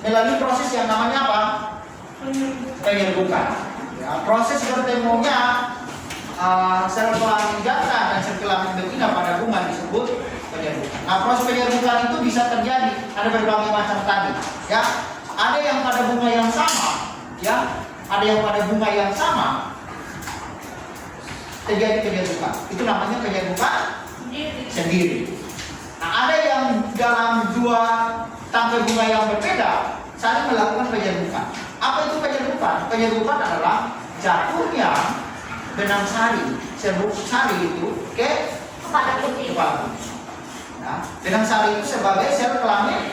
melalui proses yang namanya apa? Penyerbukan. Ya, proses bertemunya sel kelamin jantan dan sel kelamin betina pada bunga disebut penyerbukan. Nah, proses penyerbukan itu bisa terjadi ada berbagai macam tadi. Ya, ada yang pada bunga yang sama, ya, ada yang pada bunga yang sama terjadi penyerbukan. Itu namanya penyerbukan sendiri. Nah, ada yang dalam dua tangkai bunga yang berbeda saling melakukan penyerbukan. Apa itu penyerbukan? Penyerbukan adalah jatuhnya benang sari, serbuk sari itu ke Kepala putih. kepala putih. Nah, benang sari itu sebagai sel kelamin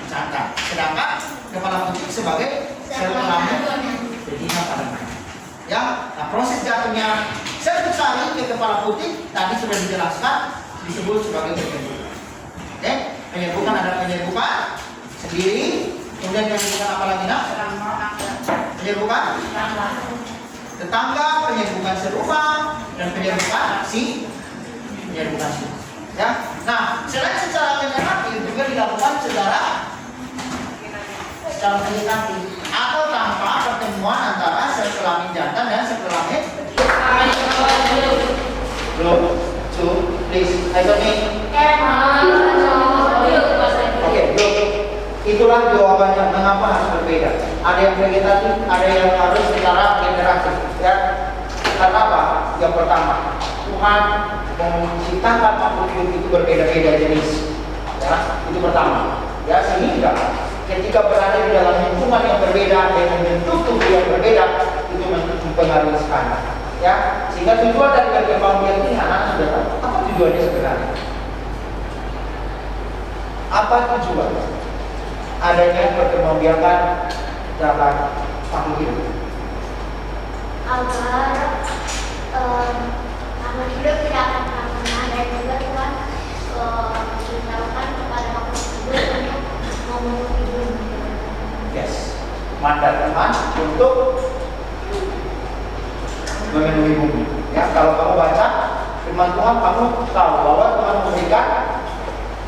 jantan, sedangkan kepala putih sebagai sel kelamin betina pada bunga. Ya, nah proses jatuhnya serbuk sari ke kepala putih tadi sudah dijelaskan disebut sebagai penyerbukan. Oke, penyerbukan ada penyerbukan sendiri, kemudian penyerbukan apa lagi nak? Penyerbukan tetangga, penyerbukan serumah, dan penyerbukan penyerbukan si. Ya. Nah, selain secara generatif juga dilakukan secara vegetatif atau tanpa pertemuan antara sel kelamin jantan dan sel kelamin. Belum, please, Aisyah. Oke, belum. Itulah jawabannya mengapa harus berbeda. Ada yang vegetatif, ada yang harus secara generatif. Ya, karena apa? Yang pertama, Tuhan menciptakan makhluk hidup itu berbeda-beda jenis. Ya, itu pertama. Ya, sehingga ketika berada di dalam lingkungan yang berbeda dengan bentuk tubuh yang berbeda, itu mempengaruhi sekali. Ya, sehingga tujuan dari berkembang biak ini anak sudah tahu. Apa tujuannya sebenarnya? Apa tujuan adanya perkembangbiakan dalam makhluk hidup? Agar makhluk hidup tidak akan pernah dan juga Tuhan memberitahukan kepada makhluk hidup untuk memenuhi hidup. Yes, mandat Tuhan untuk memenuhi bumi. Ya, kalau kamu baca firman Tuhan, kamu tahu bahwa Tuhan memberikan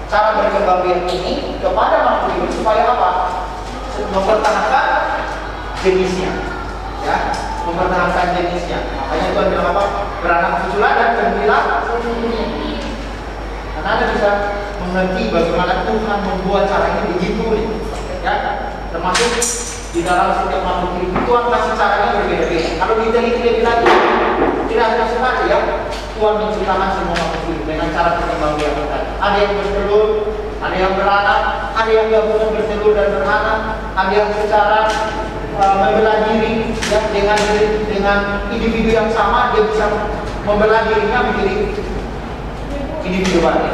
cara berkembang biak ini kepada makhluk hidup supaya apa? Mempertahankan jenisnya. Ya, mempertahankan jenisnya. Makanya Tuhan bilang apa? Beranak cuculah dan gembiralah. Karena Anda bisa mengerti bagaimana Tuhan membuat cara ini begitu nih. Ya, termasuk di dalam setiap makhluk hidup Tuhan kasih caranya berbeda-beda. Kalau diteliti lebih lagi, tidak hanya sekali ya, Tuhan menciptakan semua makhluk hidup dengan cara perkembangbiakan tadi. Ada yang bertelur, ada yang beranak, ada yang gabungan bertelur dan beranak, ada yang secara membelah diri ya, dengan individu yang sama dia bisa membelah dirinya menjadi individu baru.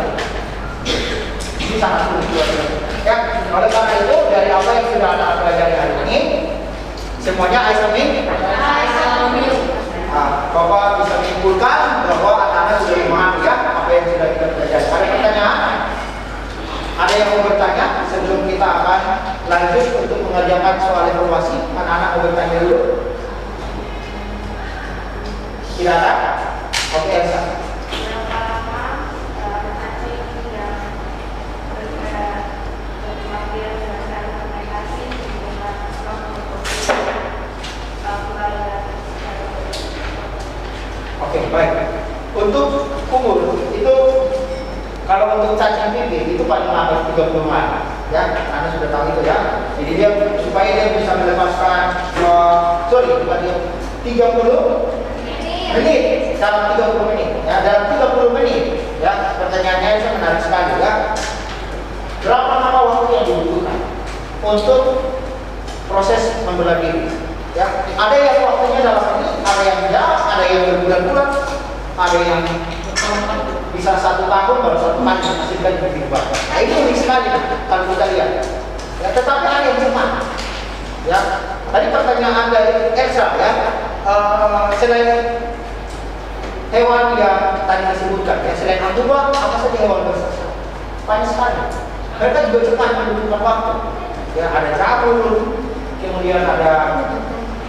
Ini sangat luar biasa. Ya, oleh karena itu dari apa yang sudah anak pelajari hari ini, semuanya Aisyah. Nah, Bapak bisa menyimpulkan bahwa anak-anak sudah memahami ya apa yang sudah kita pelajari. Ada pertanyaan? Ada yang mau bertanya sebelum kita akan lanjut untuk mengerjakan soal evaluasi? Anak-anak mau bertanya dulu? Tidak ada? Oke, Elsa. Oke, baik. Untuk umur itu kalau untuk cacing bibir itu paling lambat 30 hari. Ya, Anda sudah tahu itu ya. Jadi dia supaya dia bisa melepaskan bukan dia 30 menit dalam 30 menit. Ya, dalam 30 menit. Ya, pertanyaannya itu menarik sekali ya. Berapa lama waktu yang dibutuhkan untuk proses membelah diri? Ya, ada yang waktunya dalam ini, ada yang tidak, ada yang berbulan-bulan, ada yang bisa 1 tahun baru 1 kali menghasilkan kehidupan. Nah, itu unik sekali kalau kita lihat. Ya, tetapi ada yang cepat. Ya, tadi pertanyaan dari Elsa ya, selain hewan yang tadi disebutkan, ya selain amuba, apa saja hewan bersisa? Banyak sekali. Mereka juga cepat membutuhkan waktu. Ya, ada jamur, kemudian ada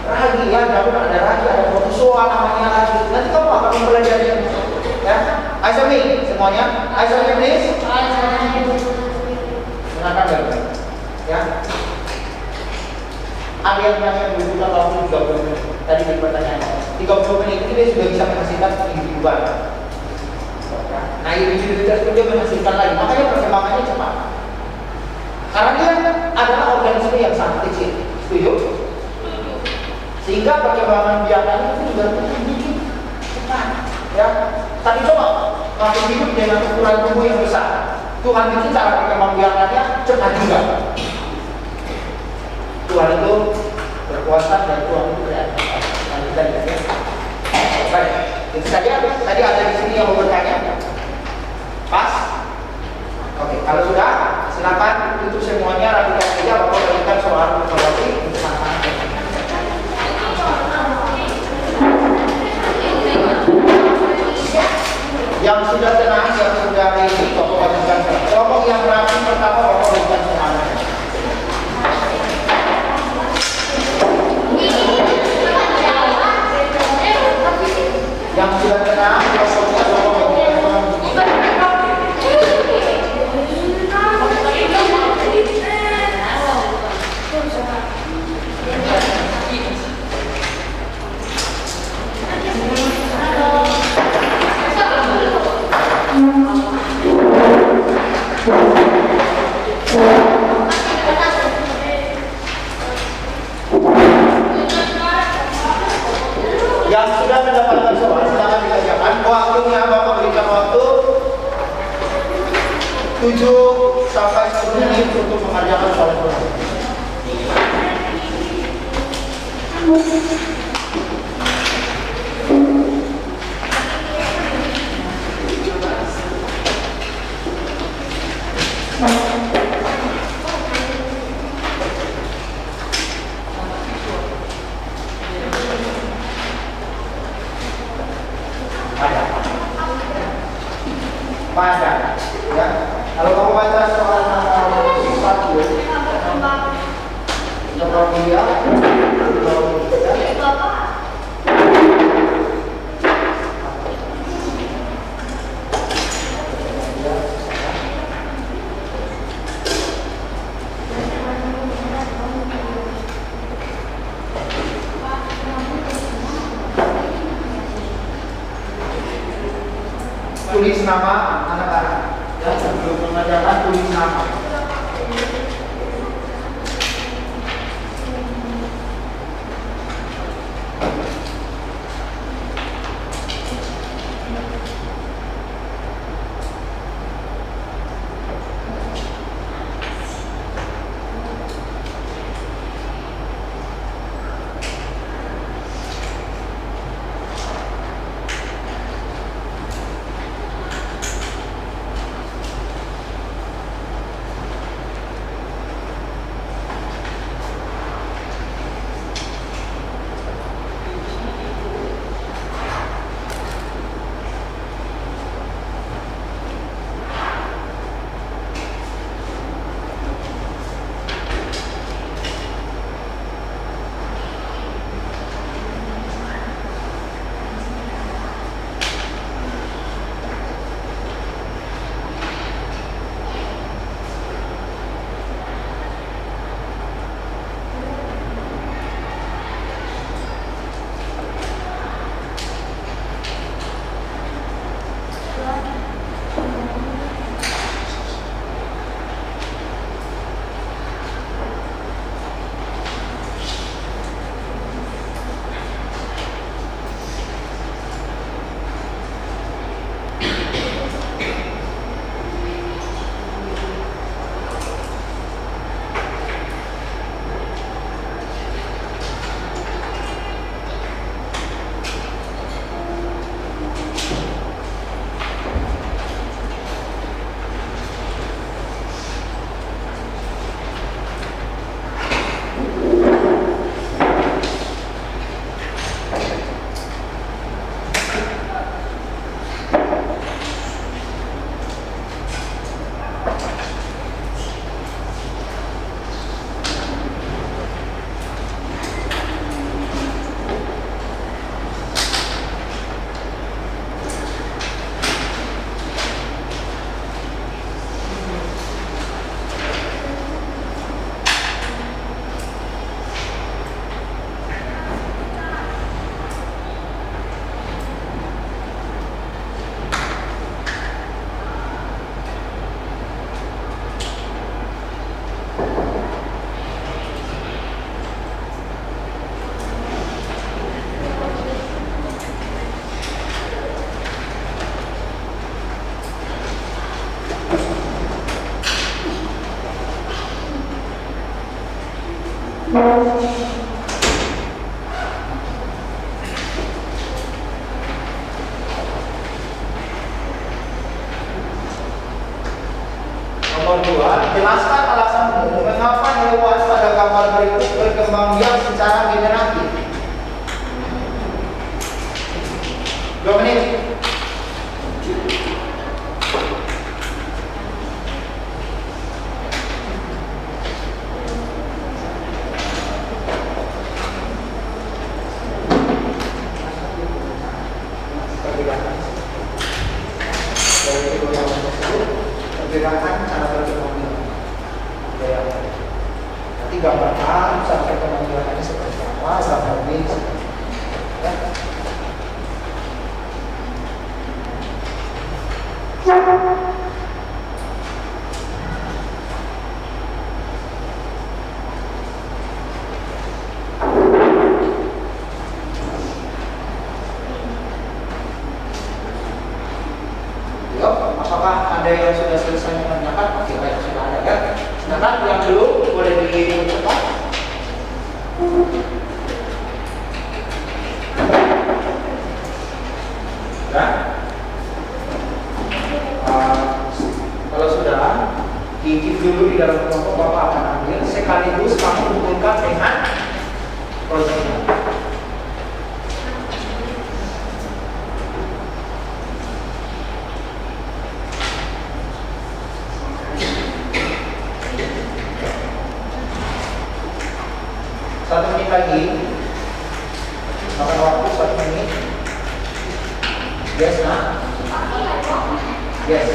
ragi ya, jamur ada ragi, ada protozoa namanya lagi. Nanti kamu akan mempelajari ya. Aisyah semuanya. Aisyah please. Silakan ya. Ya. Ada yang nanya membutuhkan waktu 30 menit. Tadi di pertanyaan 30 menit ini dia sudah bisa menghasilkan individu baru. Nah, individu tersebut dia menghasilkan lagi. Makanya perkembangannya cepat. Karena dia adalah organisme yang sangat kecil. Setuju? Sehingga perkembangan biaknya itu juga sedikit cepat. Ya, tadi coba makhluk hidup dengan ukuran tubuh yang besar. Tuhan bikin cara perkembangan biaknya cepat juga. Tuhan itu berkuasa dan Tuhan itu kreatif. Nah, kita lihat ya. Baik, itu saja. Tadi ada di sini yang mau bertanya. Pas? Oke, kalau sudah, silakan tutup semuanya, rapikan saja, Bapak berikan soal evaluasi untuk anak-anak. Yang sudah tenang, yang sudah ready, Bapak wajibkan. Kelompok yang rapi pertama, Bapak berikan semuanya. Yang sudah mendapatkan soal silakan dikerjakan. Waktunya Bapak berikan waktu 7 sampai 10 menit untuk mengerjakan soal-soal. Pada, ya. Kalau kamu baca soal satu, coba dia, tulis nama anak-anak. Ya, sebelum mengerjakan tulis nama. menit lagi. Makan waktu 1 menit. Yes, nah? Yes.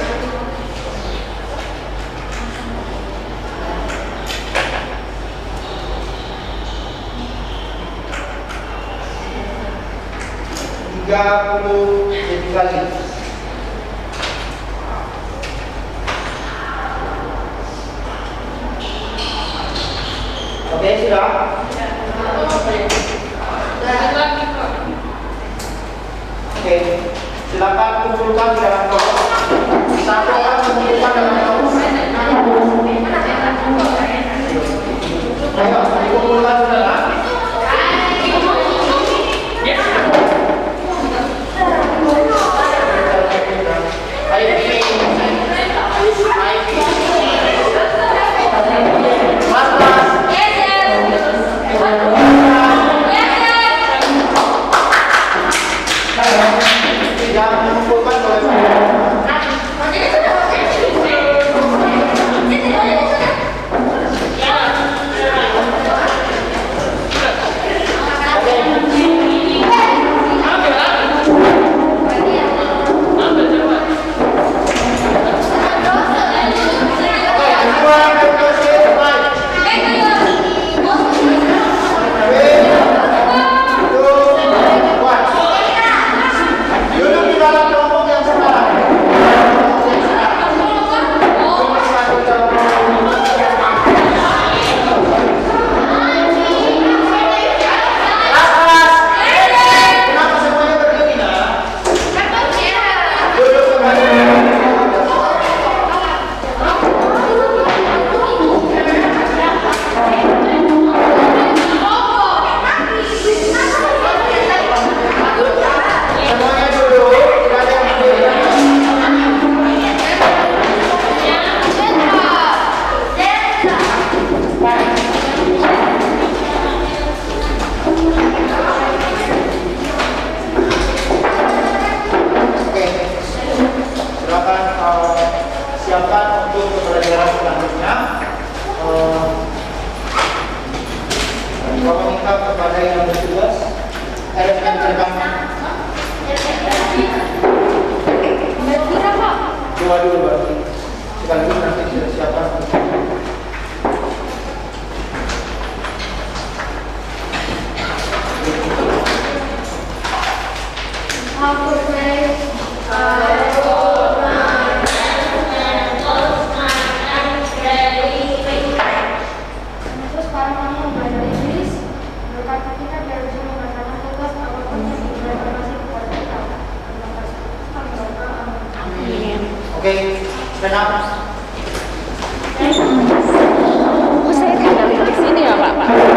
Detik lagi. Oke, sudah? Oke, silakan kumpulkan di dalam kelompok. Satu orang mengumpulkan dalam kelompok. Ayo, dikumpulkan saudara. Jangan mengumpulkan oleh duduk di dalam kelompok yang sekarang. Kenapa semuanya berdiri, nak? Duduk kembali. Semuanya duduk, tidak ada yang berdiri. Oke, silakan siapkan untuk pembelajaran selanjutnya. Bapak minta kepada yang bertugas elemen terbang dua dulu berarti sekaligus nanti sudah siapkan. Terus sekarang kamu belajar Inggris, berkata kita biar bisa mengatakan tugas apapun yang diberikan kepada kita. Terima kasih. Amin. Oke, stand up. Oh, saya tinggal di sini ya, Pak.